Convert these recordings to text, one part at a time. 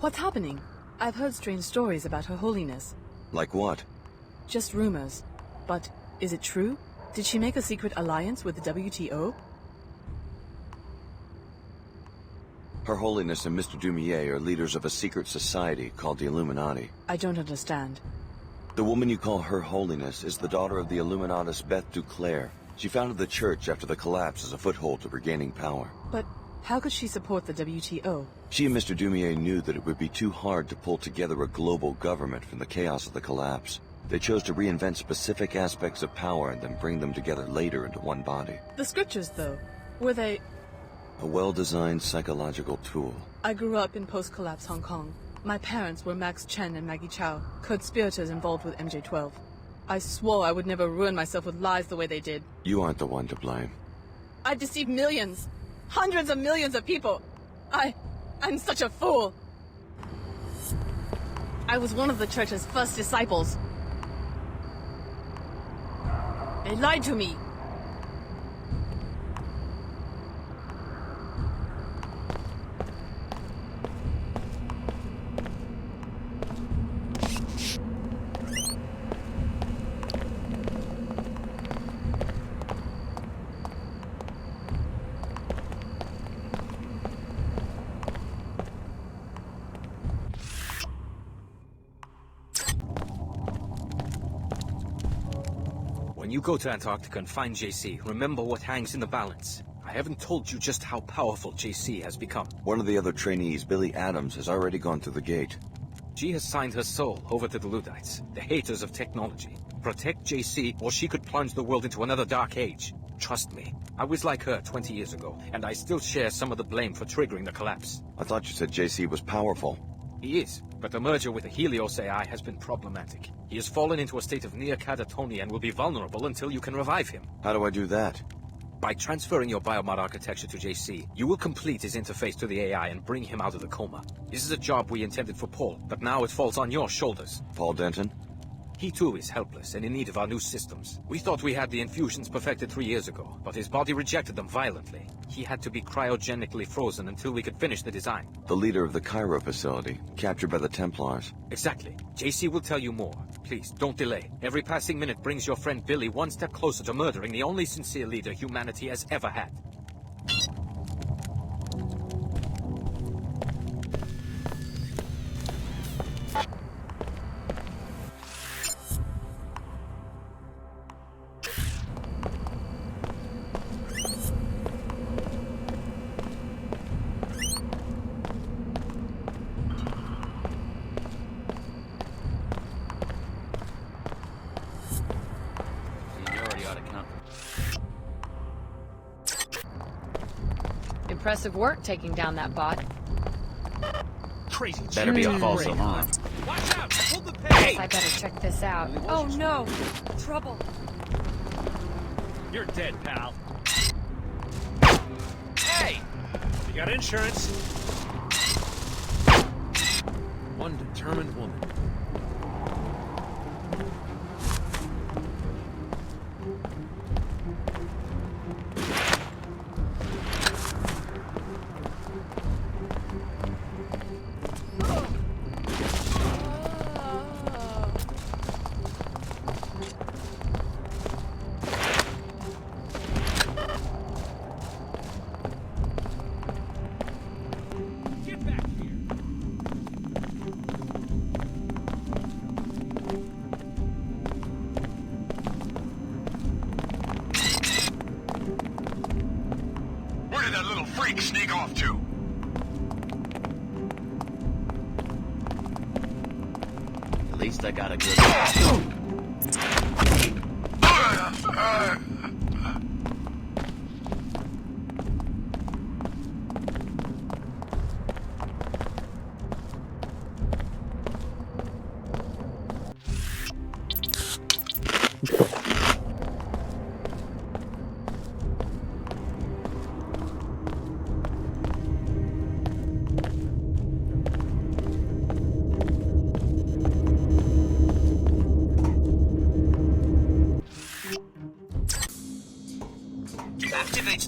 What's happening? I've heard strange stories about Her Holiness. Like what? Just rumors. But is it true? Did she make a secret alliance with the WTO? Her Holiness and Mr. Dumier are leaders of a secret society called the Illuminati. I don't understand. The woman you call Her Holiness is the daughter of the Illuminatus Beth Duclair. She founded the church after the collapse as a foothold to regaining power. But how could she support the WTO? She and Mr. Dumier knew that it would be too hard to pull together a global government from the chaos of the collapse. They chose to reinvent specific aspects of power and then bring them together later into one body. The scriptures, though, were they... A well-designed psychological tool. I grew up in post-collapse Hong Kong. My parents were Max Chen and Maggie Chow, conspirators involved with MJ-12. I swore I would never ruin myself with lies the way they did. You aren't the one to blame. I deceived millions, hundreds of millions of people. I'm such a fool. I was one of the church's first disciples. They lied to me. When you go to Antarctica and find JC, remember what hangs in the balance. I haven't told you just how powerful JC has become. One of the other trainees, Billy Adams, has already gone through the gate. She has signed her soul over to the Luddites, the haters of technology. Protect JC, or she could plunge the world into another dark age. Trust me, I was like her 20 years ago, and I still share some of the blame for triggering the collapse. I thought you said JC was powerful. He is, but the merger with the Helios AI has been problematic. He has fallen into a state of near catatonia and will be vulnerable until you can revive him. How do I do that? By transferring your biomod architecture to JC, you will complete his interface to the AI and bring him out of the coma. This is a job we intended for Paul, but now it falls on your shoulders. Paul Denton? He too is helpless and in need of our new systems. We thought we had the infusions perfected 3 years ago, but his body rejected them violently. He had to be cryogenically frozen until we could finish the design. The leader of the Cairo facility, captured by the Templars. Exactly. JC will tell you more. Please, don't delay. Every passing minute brings your friend Billy one step closer to murdering the only sincere leader humanity has ever had. Impressive work taking down that bot. Crazy. Better be a false alarm. Watch out! Hold the Guess pay! I better check this out. Oh no! Trouble. You're dead, pal. Hey! You got insurance? One determined woman. Get back here! Where did that little freak sneak off to? At least I got a good...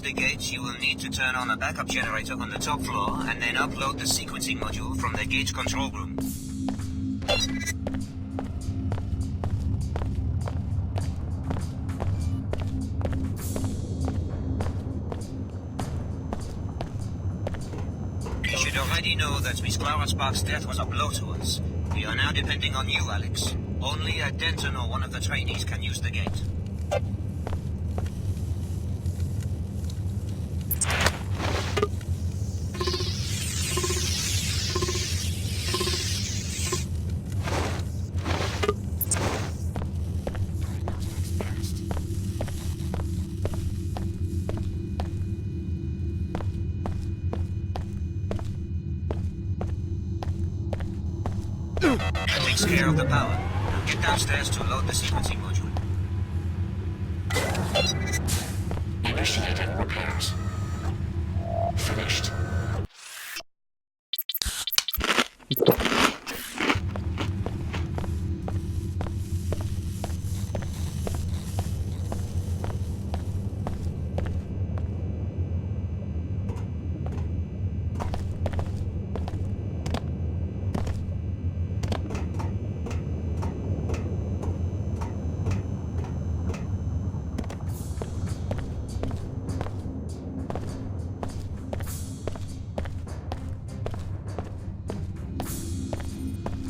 the gate, you will need to turn on a backup generator on the top floor and then upload the sequencing module from the gate control room. You should already know that Miss Clara Sparks' death was a blow to us. We are now depending on you, Alex. Only a Denton or one of the trainees can use the gate. That takes care of the power. Now get downstairs to load the sequencing module. Initiating repairs. Finished.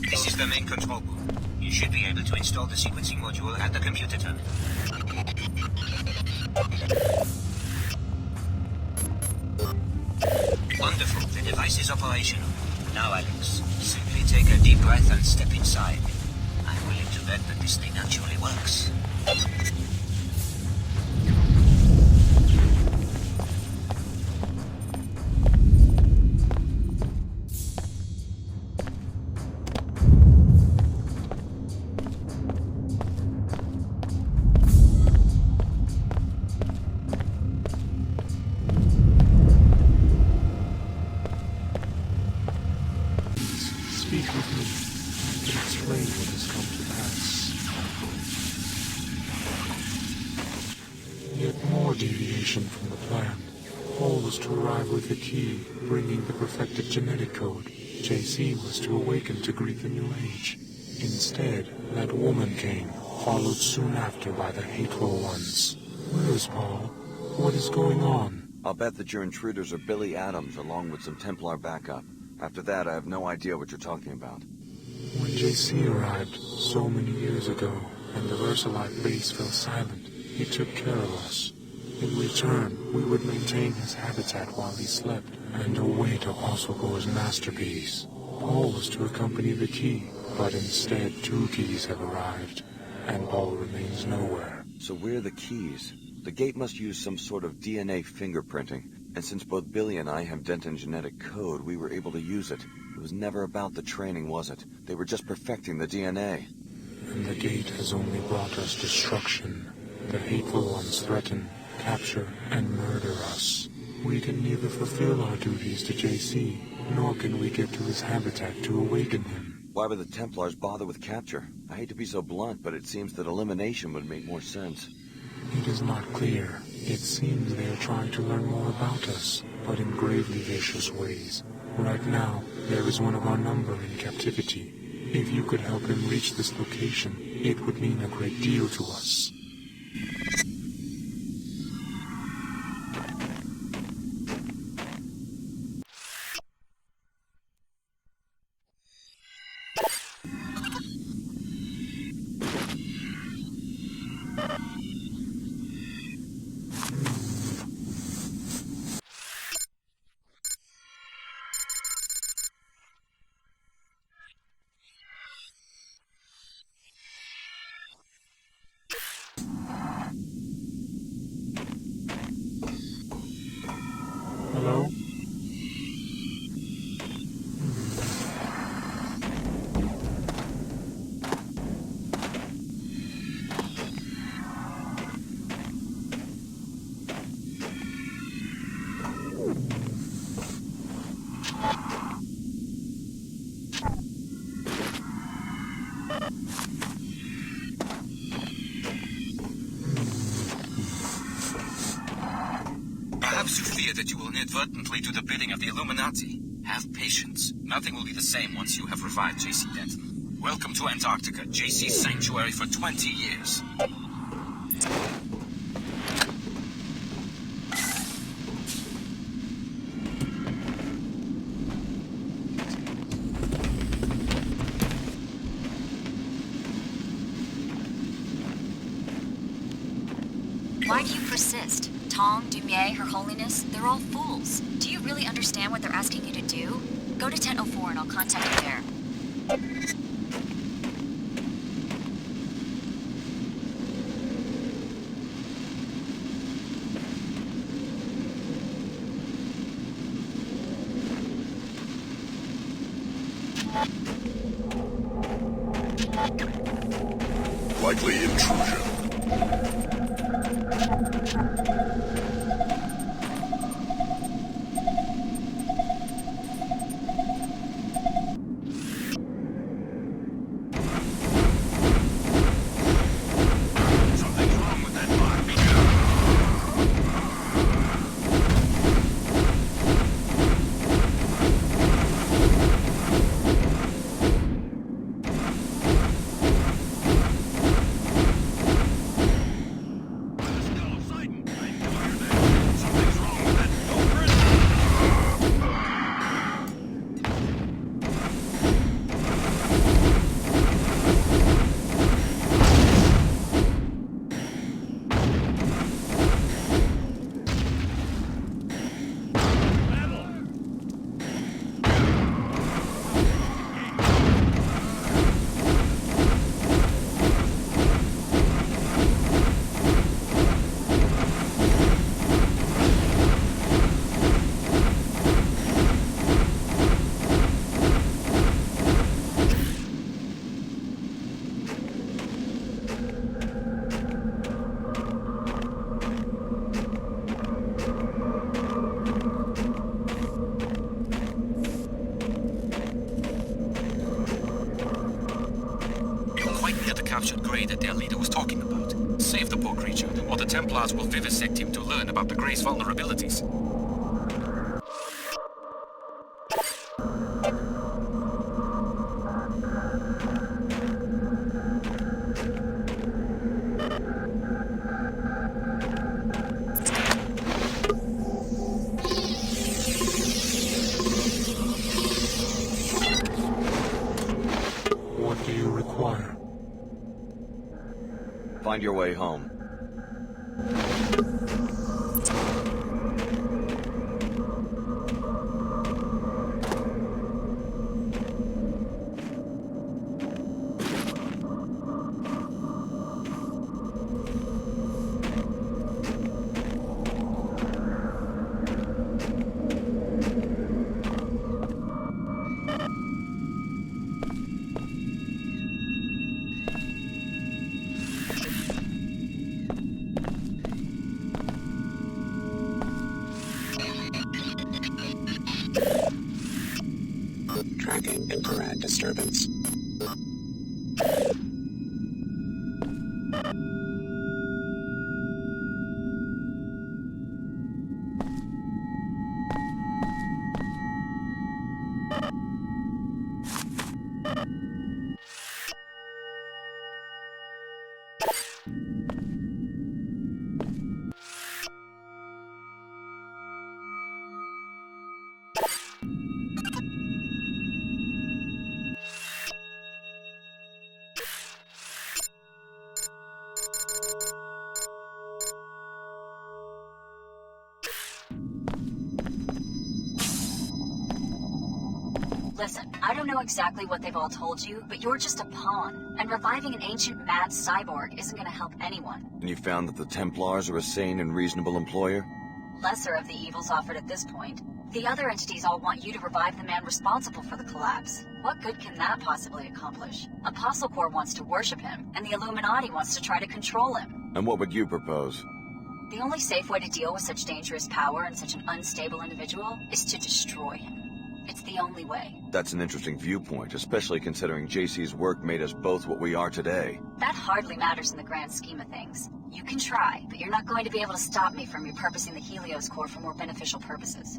This is the main control room. You should be able to install the sequencing module at the computer terminal. Wonderful. The device is operational. Now, Alex, simply take a deep breath and step inside. I'm willing to bet that this thing actually works. Speak with me and explain what has come to pass. Yet more deviation from the plan. Paul was to arrive with the key, bringing the perfected genetic code. JC was to awaken to greet the new age. Instead, that woman came, followed soon after by the hateful ones. Where is Paul? What is going on? I'll bet that your intruders are Billy Adams along with some Templar backup. After that, I have no idea what you're talking about. When JC arrived so many years ago, and the Versalite base fell silent, he took care of us. In return, we would maintain his habitat while he slept, and await Oswald's masterpiece. Paul was to accompany the key, but instead 2 keys have arrived, and Paul remains nowhere. So where are the keys? The gate must use some sort of DNA fingerprinting, and since both Billy and I have Denton genetic code, we were able to use it. It was never about the training, was it? They were just perfecting the DNA. And the gate has only brought us destruction. The hateful ones threaten, capture, and murder us. We can neither fulfill our duties to JC, nor can we get to his habitat to awaken him. Why would the Templars bother with capture? I hate to be so blunt, but it seems that elimination would make more sense. It is not clear. It seems they are trying to learn more about us, but in gravely vicious ways. Right now, there is one of our number in captivity. If you could help him reach this location, it would mean a great deal to us. that you will inadvertently do the bidding of the Illuminati. Have patience. Nothing will be the same once you have revived J.C. Denton. Welcome to Antarctica, J.C.'s sanctuary for 20 years. Why do you persist? Tom, Dumier, Her Holiness, they're all fools. Do you really understand what they're asking you to do? Go to Tent 04 and I'll contact you there. Likely intrusion. Captured Grey that their leader was talking about. Save the poor creature, or the Templars will vivisect him to learn about the Grey's vulnerabilities. What do you require? Find your way home. Tracking infrared disturbance. Listen, I don't know exactly what they've all told you, but you're just a pawn. And reviving an ancient mad cyborg isn't gonna help anyone. And you found that the Templars are a sane and reasonable employer? Lesser of the evils offered at this point. The other entities all want you to revive the man responsible for the collapse. What good can that possibly accomplish? Apostle Corps wants to worship him, and the Illuminati wants to try to control him. And what would you propose? The only safe way to deal with such dangerous power and such an unstable individual is to destroy him. It's the only way. That's an interesting viewpoint, especially considering JC's work made us both what we are today. That hardly matters in the grand scheme of things. You can try, but you're not going to be able to stop me from repurposing the Helios core for more beneficial purposes.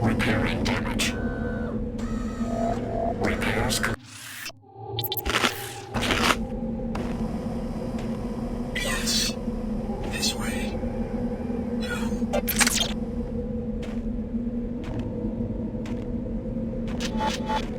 Repairing damage. Repairs Yes. This way. Go.